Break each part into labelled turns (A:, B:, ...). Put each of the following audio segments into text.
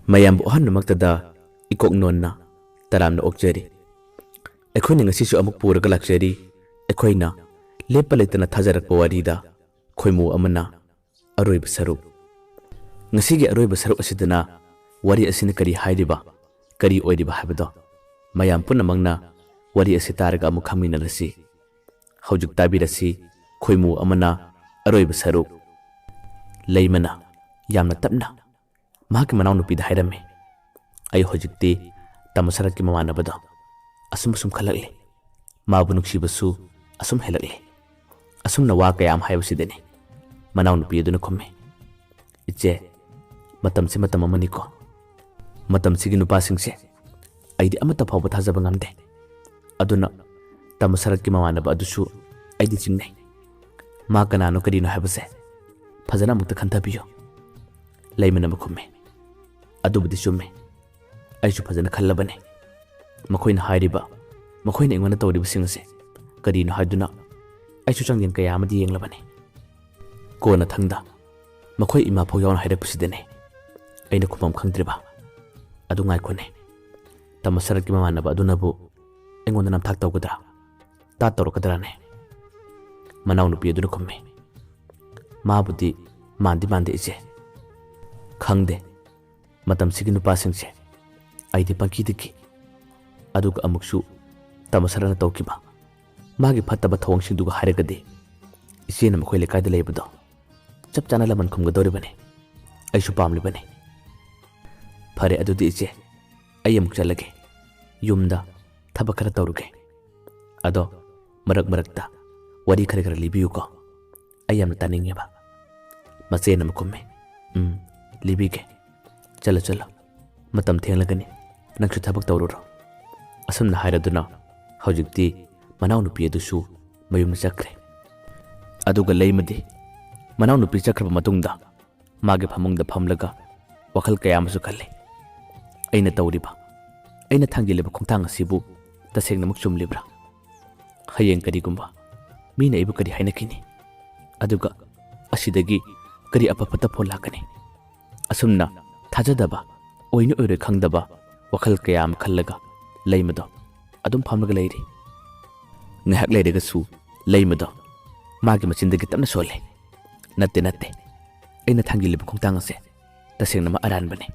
A: mayam bu han maktada ikok nonna taram na okjeri ekhoi ninga sisu amuk pura ga lakjeri ekhoi na lepa letana thajarak pawarida khoimu amana Aroiba Saruk ngasi ge Aroiba Saruk asidana wari asina kari hairiba kari oiriba habado mayam punna mangna wari asitaraga amuk khamina rasi haujuk tabirasi khoimu amana Aroiba Saruk leimana yamna tapna mahaki manau nupi da hairame ai hojikti tamasarak ki mamana bado asum khalakle mabu nuksibasu asum helakle asum na wa kayam haibsideni manau nupi aduna khomme iche matam se matam amani ko matam sigi nupa singse aidi amata phawba thajaba ngamde aduna tamasarak ki mamana ba adusu aidi chingnai ma kanano kadino haibase fajana mukta khanta biyo leimana makhumme adubudi chumme aisu fajana khallabane makoina hairiba makoina ingwana tawriba singse kadino haiduna aisu changyen kaya amadi yenglabane kona thangda makoi ima phau yawn haire pusidene aina khumam khangdriba adu ngai khone tamasarak ki mamana ba adunabu engona nam thak tawgudra ta torokadra ne manau nupi aduna khumme mabudi mandi ise khangde matam sigi nupa singse aidi pangki diki aduga amuksu tamasarana tawkiba magi phattaba thawang singduga hairagade isena makhoi lekaida leibado chap chana laman khumga doribane aisu pamlibane phare adudi ise ayam chalage yumda thaba khara tawruge ado marakta wari khare libiyu ko ayam taningeba masena makhumme libige chala matam thenglagani nangsu thabak tawruro asumna hairaduna hojikti manau nupi adusu mayum chakre aduga leimadi manau nupi chakraba matungda mage phamungda phamlaga wakhal kaya amasu khalle aina tawriba aina thangileba khongthang asibu tasengna muk chumlibra hayeng karigumba mina ibu kari hainakini aduga asidagi kari apapata pholakani asumna thajadaba oinu oire khangdaba wakhal kayam khallaga leimado adum phamlaga leiri ngahak leirega su leimado magi machindagi tamna sole natte aina thangilib khongtang ase tasengna ma aran bane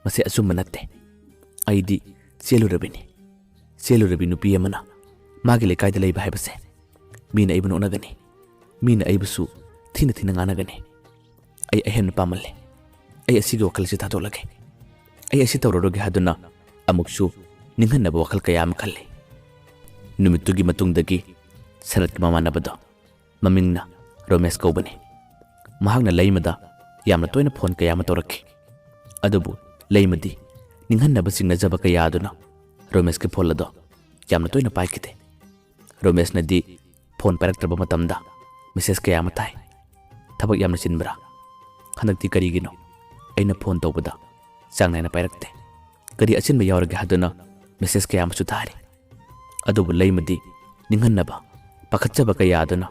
A: mase asumma natte aidi selurabi nupi amana magi le kaida leiba haibase mina ibnu onagani mina aibusu thina nganagani ai ahen pamalle ai asigi wakal si thatolage ai asi tawroroge haduna amuksu ninghanaba wakal kayam khalle numitugi matungdagi sarat ki mamana bado mamingna Romesh kaubane mahagna leimada yamna toina phone kayama tawrakki adubu leimadi ninghanaba singna jaba kaya aduna Romesh ki phone lado yamna toina paikite Romesh nadi phone paraktraba matamda message kayama tai thabak yamna chinbra khanakti karigino aina phone tawbada changnaina pairakte kari achinba yawrage haduna message kayama chu thari adubu leimadi ninghanaba pakhatchaba kaya aduna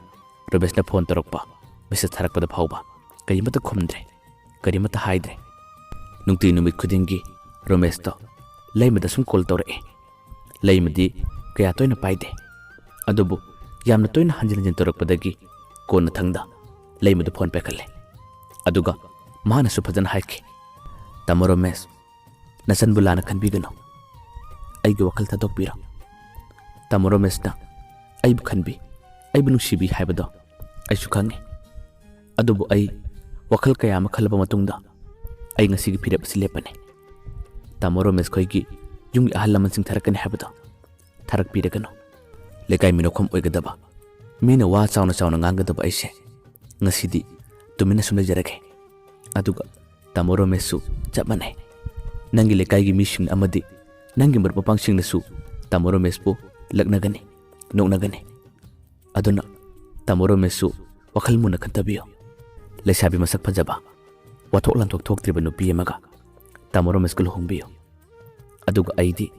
A: Romesh na phone tarokpa message tharakpada phawba karimata khumdre karimata haidre nungti numit khudingi Romesh to leimada sum call tawre leimadi kaya toina paide adubu yamna toina hanjin tarokpadagi kona thangda leimadu phone pekhalle aduga mana su phajana haiki tamo Romesh nasan bulana khanbigano aigi wakal thadokpira tamo Romesh na aibu khanbi aibu nungsibi haibado aisu khange adubu ai wakal kaya ma khalaba matungda ai ngasigi phirep silepane tamo Romesh khoigi yungi ahalaman sing tharakani haibado tharak piragano lekai minokhom oigadaba mina wa chauna ngangadaba aise ngasidi tumina sumle jarage aduga tamo Romesh su chapmane nangi lekai gi mission amadi nangi marpa pangsing nasu tamo Romesh bu lagnagani noknagani aduna tamo Romesh su wakal muna khantabiyo lesabi masak phajaba wathok lanthok thoktriba nupi amaga tamo Romesh kul hongbiyo aduga aidi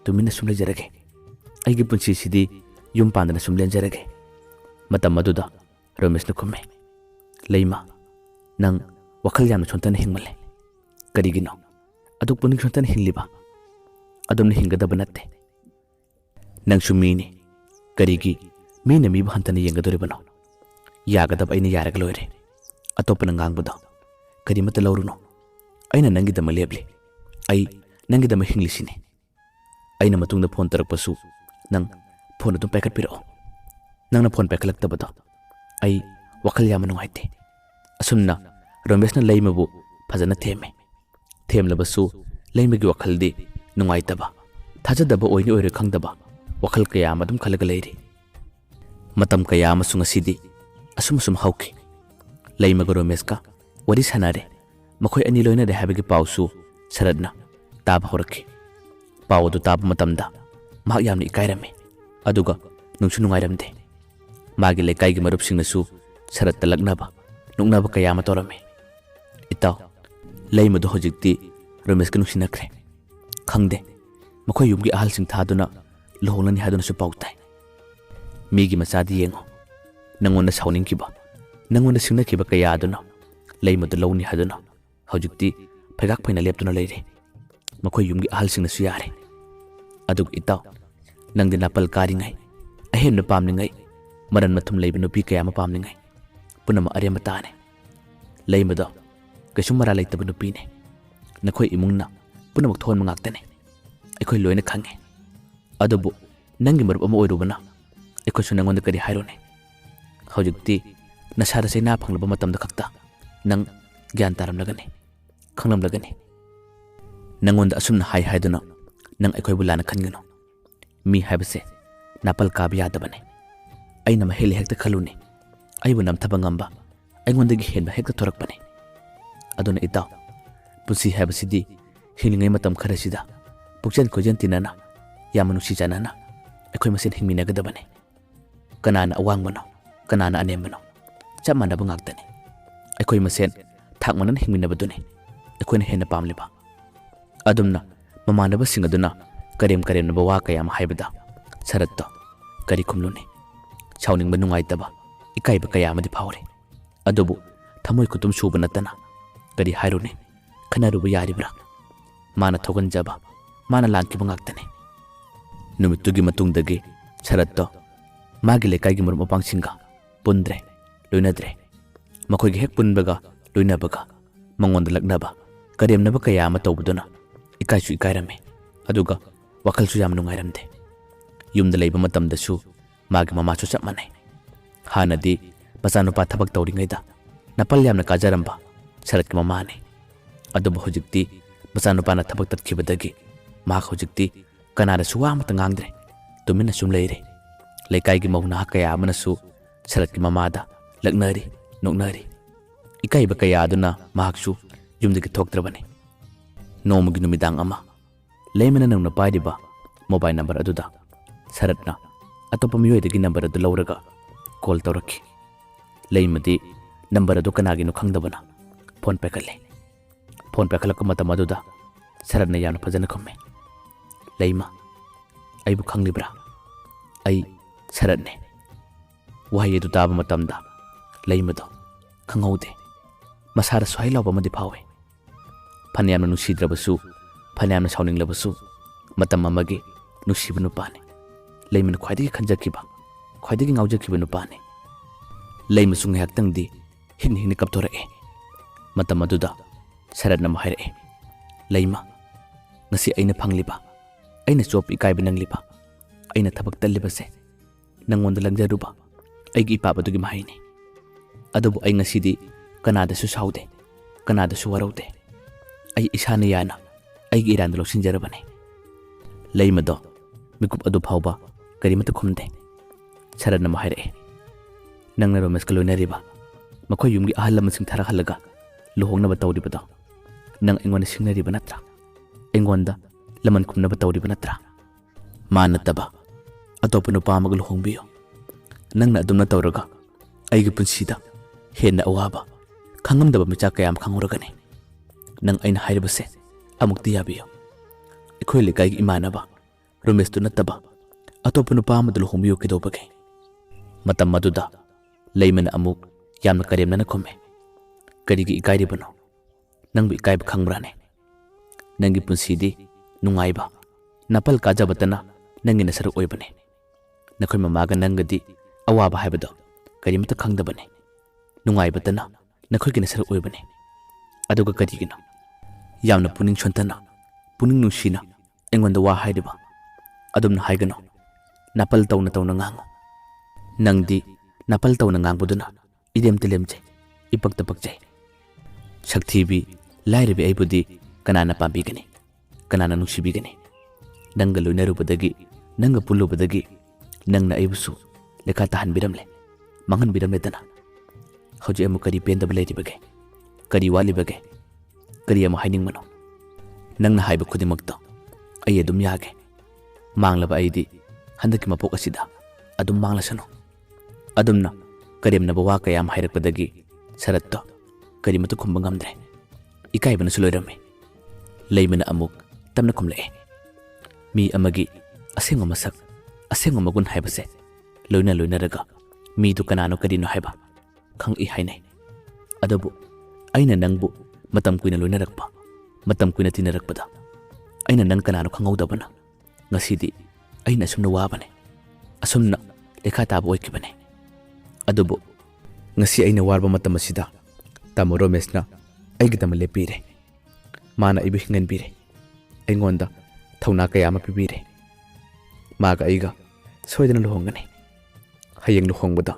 A: tumina sumle jarage aigi punchi sidi yum pandana sumlen jarage matam maduda Romesh na khumme leima nang wakal yamna chontana hingmale karigino ꯑꯗꯨ ꯄꯨꯛꯅꯤꯡ ꯈꯛꯇꯅ ꯍꯤꯡꯂꯤꯕ ꯑꯗꯨꯝꯅ ꯍꯤꯡꯒꯗꯕ ꯅꯠꯇꯦ ꯅꯪꯁꯨ ꯃꯤꯅꯤ ꯀꯔꯤꯒꯤ ꯃꯤꯅ ꯃꯤꯕꯨ ꯍꯟꯊꯅ ꯌꯦꯡꯒꯗꯣꯔꯤꯕꯅꯣ ꯌꯥꯒꯗꯕ ꯑꯩꯅ ꯌꯥꯔꯒ ꯂꯣꯏꯔꯦ ꯑꯇꯣꯞꯄꯅ ꯉꯥꯡꯕꯗꯣ ꯀꯔꯤꯃꯠꯇ ꯂꯧꯔꯨꯅꯣ ꯑꯩꯅ ꯅꯪꯒꯤꯗꯃꯛ ꯂꯦꯞꯂꯤ ꯑꯩ ꯅꯪꯒꯤꯗꯃꯛ ꯍꯤꯡꯂꯤꯁꯤꯅꯤ ꯑꯩꯅ ꯃꯇꯨꯡꯗ ꯐꯣꯟ ꯇꯧꯔꯛꯄꯁꯨ ꯅꯪ ꯐꯣꯟ ꯑꯗꯨꯝ ꯄꯥꯏꯈꯠꯄꯤꯔꯛꯑꯣ ꯅꯪꯅ ꯐꯣꯟ ꯄꯥꯏꯈꯠꯂꯛꯇꯕꯗꯣ ꯑꯩ ꯋꯥꯈꯜ ꯌꯥꯝꯅ ꯅꯨꯡꯉꯥꯏꯇꯦ ꯑꯁꯨꯝꯅ ꯔꯣꯃꯦꯁꯅ ꯂꯩꯃꯕꯨ ꯐꯖꯅ ꯊꯦꯝꯃꯦ ꯊꯦꯝꯂꯕꯁꯨ ꯂꯩꯃꯒꯤ ꯋꯥꯈꯜꯗꯤ ꯅꯨꯡꯉꯥꯏꯇꯕ ꯊꯥꯖꯗꯕ ꯑꯣꯏꯅꯤ ꯑꯣꯏꯔꯣꯏ ꯈꯪꯗꯕ ꯋꯥꯈꯜ ꯀꯌꯥ ꯑꯃ ꯑꯗꯨꯝ ꯈꯜꯂꯒ ꯂꯩꯔꯤ ꯃꯇꯝ ꯀꯌꯥ ꯑꯃꯁꯨ ꯉꯁꯤꯗꯤ ꯑꯁꯨꯝ ꯍꯧꯈꯤ ꯂꯩꯃꯒ ꯔꯣꯃꯦꯁꯀ ꯋꯥꯔꯤ ꯁꯥꯟꯅꯔꯦ ꯃꯈꯣꯏ ꯑꯅꯤ ꯂꯣꯏꯅꯔꯦ ꯍꯥꯏꯕꯒꯤ ꯄꯥꯎꯁꯨ ꯁꯔꯠꯅ ꯇꯥꯕ ꯍꯧꯔꯛꯈꯤ ꯄꯥꯎ ꯑꯗꯨ ꯇꯥꯕ ꯃꯇꯝꯗ ꯃꯍꯥꯛ ꯌꯥꯝꯅ ꯏꯀꯥꯏꯔꯝꯃꯤ ꯑꯗꯨꯒ ꯅꯨꯡꯁꯨ ꯅꯨꯡꯉꯥꯏꯔꯝꯗꯦ ꯃꯥꯒꯤ ꯂꯩꯀꯥꯏꯒꯤ ꯃꯔꯨꯞꯁꯤꯡꯅꯁꯨ ꯁꯔꯠꯇ ꯂꯛꯅꯕ ꯅꯣꯛꯅꯕ ꯀꯌꯥ ꯑꯃ ꯇꯧꯔꯝꯃꯤ ꯏꯇꯥꯎ ꯂꯩꯃꯗꯨ ꯍꯧꯖꯤꯛꯇꯤ ꯔꯣꯃꯦꯁꯀ ꯅꯨꯡꯁꯤꯅꯈ꯭ꯔꯦ ꯈꯪꯗꯦ ꯃꯈꯣꯏ ꯌꯨꯝꯒꯤ ꯑꯍꯜꯁꯤꯡ ꯊꯥꯗꯨꯅ ꯂꯨꯍꯣꯡꯂꯅꯤ ꯍꯥꯏꯗꯨꯅꯁꯨ ꯄꯥꯎ ꯇꯥꯏ ꯃꯤꯒꯤ ꯃꯆꯥꯗꯤ ꯌꯦꯡꯉꯣ ꯅꯪꯉꯣꯟꯗ ꯁꯥꯎꯅꯤꯡꯈꯤꯕ ꯅꯪꯉꯣꯟꯗ ꯁꯤꯡꯅꯈꯤꯕ ꯀꯌꯥ ꯑꯗꯨꯅ ꯂꯩꯃꯗꯨ ꯂꯧꯅꯤ ꯍꯥꯏꯗꯨꯅ ꯍꯧꯖꯤꯛꯇꯤ ꯐꯩꯒꯥꯛ ꯐꯩꯅ ꯂꯦꯞꯇꯨꯅ ꯂꯩꯔꯦ ꯃꯈꯣꯏ ꯌꯨꯝꯒꯤ ꯑꯍꯜꯁꯤꯡꯅꯁꯨ ꯌꯥꯔꯦ ꯑꯗꯨꯒ ꯏꯇꯥꯎ ꯅꯪꯗꯤ ꯅꯥꯄꯜ ꯀꯥꯔꯤꯉꯩ ꯑꯍꯦꯟꯕ ꯄꯥꯝꯂꯤꯉꯩ ꯃꯔꯟ ꯃꯊꯨꯝ ꯂꯩꯕ ꯅꯨꯄꯤ ꯀꯌꯥ ꯑꯃ ꯄꯥꯝꯂꯤꯉꯩ ꯄꯨꯝꯅꯃꯛ ꯑꯔꯦꯝꯕ ꯇꯥꯅꯤ ꯂꯩꯃꯗꯣ ꯀꯩꯁꯨꯝ ꯃꯔꯥ ꯂꯩꯇꯕ ꯅꯨꯄꯤꯅꯤ ꯅꯈꯣꯏ ꯏꯃꯨꯡꯅ ꯄꯨꯝꯅꯃꯛ ꯊꯣꯟꯕ ꯉꯥꯛꯇꯅꯤ ꯑꯩꯈꯣꯏ ꯂꯣꯏꯅ ꯈꯪꯉꯦ ꯑꯗꯨꯕꯨ ꯅꯪꯒꯤ ꯃꯔꯨꯞ ꯑꯃ ꯑꯣꯏꯔꯨꯕꯅ ꯑꯩꯈꯣꯏꯁꯨ ꯅꯪꯉꯣꯟꯗ ꯀꯔꯤ ꯍꯥꯏꯔꯨꯅꯤ ꯍꯧꯖꯤꯛꯇꯤ ꯅꯁꯥꯗ ꯆꯩꯅꯥ ꯐꯪꯂꯕ ꯃꯇꯝꯗ ꯈꯛꯇ ꯅꯪ ꯒ꯭ꯌꯥꯟ ꯇꯥꯔꯝꯂꯒꯅꯤ ꯈꯪꯂꯝꯂꯒꯅꯤ ꯅꯪꯉꯣꯟꯗ ꯑꯁꯨꯝꯅ ꯍꯥꯏꯗꯨꯅ ꯅꯪ ꯑꯩꯈꯣꯏꯕꯨ ꯂꯥꯟꯅ ꯈꯟꯒꯅꯨ ꯃꯤ ꯍꯥꯏꯕꯁꯦ ꯅꯥꯄꯜ ꯀꯥꯕ ꯌꯥꯗꯕꯅꯤ ꯑꯩꯅ ꯃꯍꯦꯜꯂꯦ ꯍꯦꯛꯇ ꯈꯜꯂꯨꯅꯤ ꯑꯩꯕꯨ ꯅꯝꯊꯕ ꯉꯝꯕ ꯑꯩꯉꯣꯟꯗꯒꯤ ꯍꯦꯟꯕ ꯍꯦꯛꯇ ꯊꯣꯔꯛꯄꯅꯤ ꯑꯗꯨꯅ ꯏꯇꯥꯎ ꯄꯨꯟꯁꯤ ꯍꯥꯏꯕꯁꯤꯗꯤ ꯍꯤꯡꯂꯤꯉꯩ ꯃꯇꯝ ꯈꯔꯁꯤꯗ ꯄꯨꯛꯆꯦꯟ ꯈꯣꯏꯖꯦꯟ ꯇꯤꯟꯅꯅ ꯌꯥꯝꯅ ꯅꯨꯡꯁꯤ ꯆꯥꯟꯅꯅ ꯑꯩꯈꯣꯏ ꯃꯁꯦꯟ ꯍꯤꯡꯃꯤꯟꯅꯒꯗꯕꯅꯤ ꯀꯅꯥꯅ ꯑꯋꯥꯡꯕꯅꯣ ꯀꯅꯥꯅ ꯑꯅꯦꯝꯕꯅꯣ ꯆꯞ ꯃꯥꯟꯅꯕ ꯉꯥꯛꯇꯅꯤ ꯑꯩꯈꯣꯏ ꯃꯁꯦꯟ ꯊꯥꯛ ꯃꯥꯟꯅꯅ ꯍꯤꯡꯃꯤꯟꯅꯕꯗꯨꯅꯤ ꯑꯩꯈꯣꯏꯅ ꯍꯦꯟꯅ ꯄꯥꯝꯂꯤꯕ ꯑꯗꯨꯝꯅ ꯃꯃꯥꯟꯅꯕꯁꯤꯡ ꯑꯗꯨꯅ ꯀꯔꯦꯝꯅꯕ ꯋꯥ ꯀꯌꯥ ꯑꯃ ꯍꯥꯏꯕꯗ ꯁꯔꯠꯇꯣ ꯀꯔꯤ ꯈꯨꯝꯂꯨꯅꯤ ꯁꯥꯎꯅꯤꯡꯕ ꯅꯨꯡꯉꯥꯏꯇꯕ ꯏꯀꯥꯏꯕ ꯀꯌꯥ ꯑꯃꯗꯤ ꯐꯥꯎꯔꯤ ꯑꯗꯨꯕꯨ ꯊꯃꯣꯏ ꯈꯨꯇꯨꯝ ꯁꯨꯕ ꯅꯠꯇꯅ ꯀꯔꯤ ꯍꯥꯏꯔꯨꯅꯤ ꯈꯟꯅꯔꯨꯕ ꯌꯥꯔꯤꯕ꯭ꯔꯥ ꯃꯥꯅ ꯊꯣꯛꯍꯟꯖꯕ ꯃꯥꯅ ꯂꯥꯟꯈꯤꯕ ꯉꯥꯛꯇꯅꯤ ꯅꯨꯃꯤꯠꯇꯨꯒꯤ ꯃꯇꯨꯡꯗꯒꯤ ꯁꯔꯠꯇꯣ ꯃꯥꯒꯤ ꯂꯩꯀꯥꯏꯒꯤ ꯃꯔꯨꯞ ꯃꯄꯥꯡꯁꯤꯡꯒ ꯄꯨꯟꯗ꯭ꯔꯦ ꯂꯣꯏꯅꯗ꯭ꯔꯦ ꯃꯈꯣꯏꯒꯤ ꯍꯦꯛ ꯄꯨꯟꯕꯒ ꯂꯣꯏꯅꯕꯒ ꯃꯉꯣꯟꯗ ꯂꯛꯅꯕ ꯀꯔꯦꯝꯅꯕ ꯀꯌꯥ ꯑꯃ ꯇꯧꯕꯗꯨꯅ ꯏꯀꯥꯏꯁꯨ ꯏꯀꯥꯏꯔꯝꯃꯤ ꯑꯗꯨꯒ ꯋꯥꯈꯜꯁꯨ ꯌꯥꯝ ꯅꯨꯡꯉꯥꯏꯔꯝꯗꯦ ꯌꯨꯝꯗ ꯂꯩꯕ ꯃꯇꯝꯗꯁꯨ ꯃꯥꯒꯤ ꯃꯃꯥꯁꯨ ꯆꯞ ꯃꯥꯟꯅꯩ ꯍꯥꯟꯅꯗꯤ ꯃꯆꯥꯅꯨꯄꯥ ꯊꯕꯛ ꯇꯧꯔꯤꯉꯩꯗ ꯅꯥꯄꯜ ꯌꯥꯝꯅ ꯀꯥꯖꯔꯝꯕ ꯁꯔꯠꯀꯤ ꯃꯃꯥꯅꯤ ꯑꯗꯨꯕꯨ ꯍꯧꯖꯤꯛꯇꯤ ꯃꯆꯥꯅꯨꯄꯥꯅ ꯊꯕꯛ ꯇꯠꯈꯤꯕꯗꯒꯤ ꯃꯍꯥꯛ ꯍꯧꯖꯤꯛꯇꯤ ꯀꯅꯥꯗꯁꯨ ꯋꯥ ꯑꯃꯠꯇ ꯉꯥꯡꯗ꯭ꯔꯦ ꯇꯨꯃꯤꯟꯅ ꯁꯨꯝ ꯂꯩꯔꯦ ꯂꯩꯀꯥꯏꯒꯤ ꯃꯧ ꯅꯍꯥ ꯀꯌꯥ ꯑꯃꯅꯁꯨ ꯁꯔꯠꯀꯤ ꯃꯃꯥꯗ ꯂꯛꯅꯔꯤ ꯅꯣꯛꯅꯔꯤ ꯏꯀꯥꯏꯕ ꯀꯌꯥ ꯑꯗꯨꯅ ꯃꯍꯥꯛꯁꯨ ꯌꯨꯝꯗꯒꯤ ꯊꯣꯛꯇ꯭ꯔꯕꯅꯤ ꯅꯣꯡꯃꯒꯤ ꯅꯨꯃꯤꯗꯥꯡ ꯑꯃ ꯂꯩꯃꯅ ꯅꯧꯅ ꯄꯥꯏꯔꯤꯕ ꯃꯣꯕꯥꯏꯜ ꯅꯝꯕꯔ ꯑꯗꯨꯗ ꯁꯔꯠꯅ ꯑꯇꯣꯞꯄ ꯃꯤꯑꯣꯏꯗꯒꯤ ꯅꯝꯕꯔ ꯑꯗꯨ ꯂꯧꯔꯒ ꯀꯣꯜ ꯇꯧꯔꯛꯈꯤ ꯂꯩꯃꯗꯤ ꯅꯝꯕꯔ ꯑꯗꯨ ꯀꯅꯥꯒꯤꯅꯣ ꯈꯪꯗꯕꯅ ꯐꯣꯟ ꯄꯥꯏꯈꯠꯂꯦ ꯐꯣꯟ ꯄꯥꯏꯈꯠꯂꯛꯄ ꯃꯇꯝ ꯑꯗꯨꯗ ꯁꯔꯠꯅ ꯌꯥꯝꯅ ꯐꯖꯅ ꯈꯨꯝꯃꯦ ꯂꯩꯃ ꯑꯩꯕꯨ ꯈꯪꯂꯤꯕ꯭ꯔꯥ ꯑꯩ ꯁꯔꯠꯅꯦ ꯋꯥꯍꯩ ꯑꯗꯨ ꯇꯥꯕ ꯃꯇꯝꯗ ꯂꯩꯃꯗꯣ ꯈꯪꯍꯧꯗꯦ ꯃꯁꯥꯗ ꯁ꯭ꯋꯥꯏ ꯂꯥꯎꯕ ꯑꯃꯗꯤ ꯐꯥꯎꯋꯦ ꯐꯅꯌꯥꯝꯅ ꯅꯨꯡꯁꯤꯗ꯭ꯔꯕꯁꯨ ꯐꯅꯌꯥꯝꯅ ꯁꯥꯎꯅꯤꯡꯂꯕꯁꯨ ꯃꯇꯝ ꯑꯃꯒꯤ ꯅꯨꯡꯁꯤꯕ ꯅꯨꯄꯥꯅꯤ ꯂꯩꯃꯅ ꯈ꯭ꯋꯥꯏꯗꯒꯤ ꯈꯟꯖꯈꯤꯕ ꯈ꯭ꯋꯥꯏꯗꯒꯤ ꯉꯥꯎꯖꯈꯤꯕ ꯅꯨꯄꯥꯅꯤ ꯂꯩꯃꯁꯨ ꯉꯥꯏꯍꯥꯛꯇꯪꯗꯤ ꯍꯤꯡ ꯀꯞꯊꯣꯔꯛꯑꯦ ꯃꯇꯝ ꯑꯗꯨꯗ ꯁꯔꯠꯅ ꯑꯃꯨꯛ ꯍꯥꯏꯔꯛꯑꯦ ꯂꯩꯃ ꯉꯁꯤ ꯑꯩꯅ ꯐꯪꯂꯤꯕ ꯑꯩꯅ ꯆꯣꯞꯄ ꯏꯀꯥꯏꯕ ꯅꯪꯂꯤꯕ ꯑꯩꯅ ꯊꯕꯛ ꯇꯜꯂꯤꯕꯁꯦ ꯅꯪꯉꯣꯟꯗ ꯂꯪꯖꯔꯨꯕ ꯑꯩꯒꯤ ꯏꯄꯥꯞ ꯑꯗꯨꯒꯤ ꯃꯍꯩꯅꯤ ꯑꯗꯨꯕꯨ ꯑꯩ ꯉꯁꯤꯗꯤ ꯀꯅꯥꯗꯁꯨ ꯁꯥꯎꯗꯦ ꯀꯅꯥꯗꯁꯨ ꯋꯥꯔꯧꯗꯦ ꯑꯩ ꯏꯁꯥꯅ ꯌꯥꯅ ꯑꯩꯒꯤ ꯏꯔꯥꯟꯗ ꯂꯧꯁꯤꯟꯖꯔꯕꯅꯤ ꯂꯩꯃꯗꯣ ꯃꯤꯀꯨꯞ ꯑꯗꯨ ꯐꯥꯎꯕ ꯀꯔꯤꯃꯠꯇ ꯈꯨꯝꯗꯦ ꯁꯔꯠꯅ ꯑꯃꯨꯛ ꯍꯥꯏꯔꯛꯑꯦ ꯅꯪꯅ ꯔꯣꯃꯦꯁꯀ ꯂꯣꯏꯅꯔꯤꯕ ꯃꯈꯣꯏ ꯌꯨꯝꯒꯤ ꯑꯍꯜ ꯂꯃꯟꯁꯤꯡ ꯊꯥꯔꯛꯍꯜꯂꯒ ꯂꯨꯍꯣꯡꯅꯕ ꯇꯧꯔꯤꯕꯗꯣ ꯅꯪ ꯑꯩꯉꯣꯟꯗ ꯁꯤꯡꯅꯔꯤꯕ ꯅꯠꯇ꯭ꯔꯥ ꯑꯩꯉꯣꯟꯗ ꯂꯃꯟ ꯈꯨꯝꯅꯕ ꯇꯧꯔꯤꯕ ꯅꯠꯇ꯭ꯔꯥ ꯃꯥ ꯅꯠꯇꯕ ꯑꯇꯣꯞꯄ ꯅꯨꯄꯥ ꯑꯃꯒ ꯂꯨꯍꯣꯡꯕꯤꯌꯨ ꯅꯪꯅ ꯑꯗꯨꯝꯅ ꯇꯧꯔꯒ ꯑꯩꯒꯤ ꯄꯨꯟꯁꯤꯗ ꯍꯦꯟꯅ ꯑꯋꯥꯕ ꯈꯪꯉꯝꯗꯕ ꯃꯤꯆꯥꯛ ꯀꯌꯥ ꯑꯃ ꯈꯪꯍꯧꯔꯒꯅꯤ ꯅꯪ ꯑꯩꯅ ꯍꯥꯏꯔꯤꯕꯁꯦ ꯑꯃꯨꯛꯇꯤ ꯌꯥꯕꯤꯌꯨ ꯑꯩꯈꯣꯏ ꯂꯩꯀꯥꯏꯒꯤ ꯏꯃꯥꯟꯅꯕ ꯔꯣꯃꯦꯁꯇꯨ ꯅꯠꯇꯕ ꯑꯇꯣꯞꯄ ꯅꯨꯄꯥ ꯑꯃꯗ ꯂꯨꯍꯣꯡꯕꯤꯌꯨ ꯀꯩꯗꯧꯕꯒꯦ ꯃꯇꯝ ꯑꯗꯨꯗ ꯂꯩꯃꯅ ꯑꯃꯨꯛ ꯌꯥꯝꯅ ꯀꯔꯦꯝꯅꯅ ꯈꯨꯝꯃꯦ ꯀꯔꯤꯒꯤ ꯏꯀꯥꯏꯔꯤꯕꯅꯣ ꯅꯪꯕꯨ ꯏꯀꯥꯏꯕ ꯈꯪꯕ꯭ꯔꯥꯅꯦ Nangi punsidi nungaiba napal kajabatana nangi nasaruk oibane nakhoi mamaga nangadi awaba haibado karimata khangdabane nungaibatana nakhoi gi nasaruk oibane aduga karigino yamna puning chontana puning nushina engonda wa haidiba adumna haigano napal tawna ngango nangdi napal tawna ngangbuduna idem telemje ipakta pakjai shaktibi lairibi aibudi kanana pambigani kanana nushibigani nanga loinarubadagi nanga pullubadagi nangna aibusu lekha tahanbiramle manganbiramledana hoji amu kari pendaba leiribage kari walibage kari amu hainingmano nangna haiba khudimakta ai adum yage manglaba aidi handaki mapok asida adum manglasano adumna karimna bawa kayam hairakpadagi saratto karimatu khumba ngamdre ikaibana suloirame leimana amuk tamna khumlae mi amagi asengo masak asengo magun haibase loina raga mi du kanano kadino haiba khang I hainai adabu aina nangbu matam kuina loina rakpa matam kuina tina rakpada aina nang kanano khangawdabana ngasidi aina sumna wabane asumna lekha tabu oikibane adubu ngasi aina warba matam asida tamo romesna aigidam lepire mana ibu hingan bire aingonda thawna kaya ma pibire maga aiga soidana lohongani hayeng lohongbada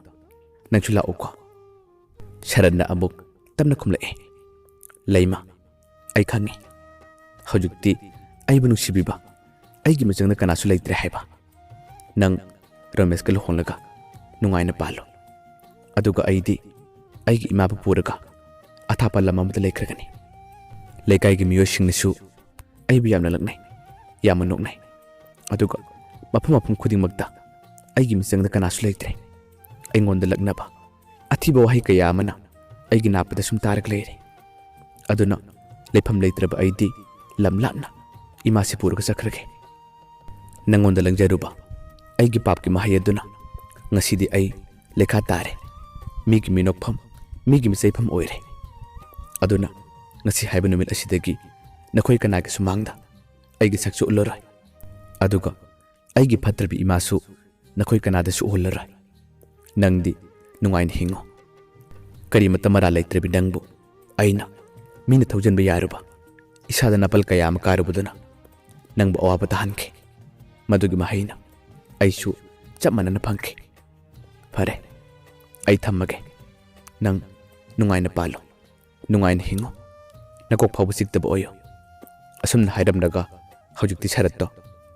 A: nangchu laoko sharanna amuk tamna khumlae leima ai khangi hojukti aibu nusibiba aigi majangna kanasu leitre haiba nang ramesh ka lohonglaga nungaina palo aduga aidi aigi ima bu puraga athapa lamamda leikragani leikai gi miyo singnisu aibu yamna laknai yamna noknai aduga mapam khudingmakta aigi misangda kanasu leitre aingonda laknaba athiba wahi kaya amana aigi napada sum tarak leire aduna lepham leitraba aidi lamlapna imasi purga sakrage nangonda langjaruba aigi papki mahayaduna ngasidi ai lekha tare migi minokpham migi misaifam oire aduna ngasi haiba numit asidagi nakhoi kanagi sumangda aigi saksu ulorai aduga aigi phatrabi imasu nakhoi kanada su ulorai nangdi nungain hingo karimata mara leitrabi nangbu aina mina thaujanba yaruba isada napal kayam karubuduna nangbu awaba tahanke madugi mahaina aisu chapmanana phangke fare ai thammage nang nungaina palo nungaina hingo nakok phabu siktaba oyo asumna hairamdaga hojukti saratto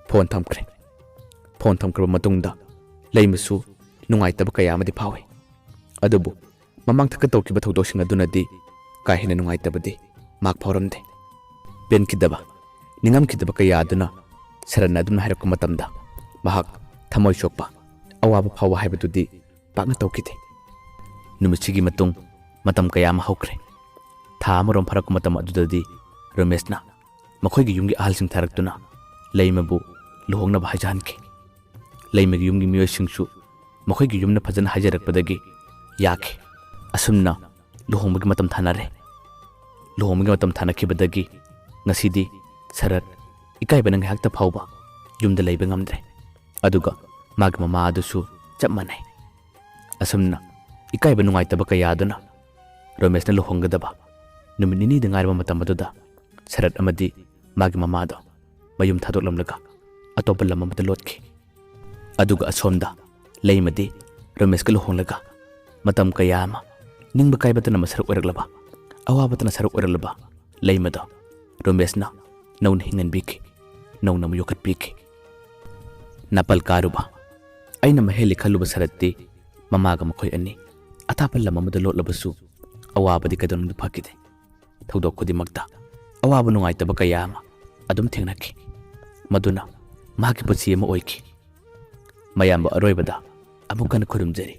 A: phone thamkra matungda leimasu nungaitaba kaya amadi phawe adubu mamang thaka tawkiba thawdosing adunadi kahina nungaitabadi mak phauramde ben kidaba ningam kidaba kaya aduna saranna adumna hairakku matamda mahak thamoi sokpa awaba phawa haibadudi pakna tawkide numisigi matung matam kaya ma hokre tha amarom pharak matam adudadi rameshna makhoigi yumgi ahalsing tharaktuna leimabu lohongna ba hajanke leimagi yumgi miyo singsu makhoigi yumna phajana hajarakpadagi yake asumna lohongmagi matam thanare lohongmagi matam thanakhibadagi ngasidi sarat ikaibana ngahakta phauba yumda leiba ngamdre aduga magi mama adusu chapmanai asumna ikaiba nungaitaba kaya aduna rameshna lohonggadaba numit nini da ngarba matam aduda sarat amadi magi mamado mayum thadoklamlaga atopa lamamda lotki aduga asomda leimadi ramesh ka lohonglaga matam kaya ama ningba kaibatana masaruk oraglaba awabatana saruk oraglaba leimado rameshna naun hingan biki naunam yokat biki napal karuba aina maheli khaluba saratti mamaga makhoi ani athapal lamamda lotlabasu awabadi kadon phakide thawdok khudimakta awabu nungaitaba kaya ama adum thengnaki maduna magi punsi ama oiki mayamba aroibada amukan khurumjari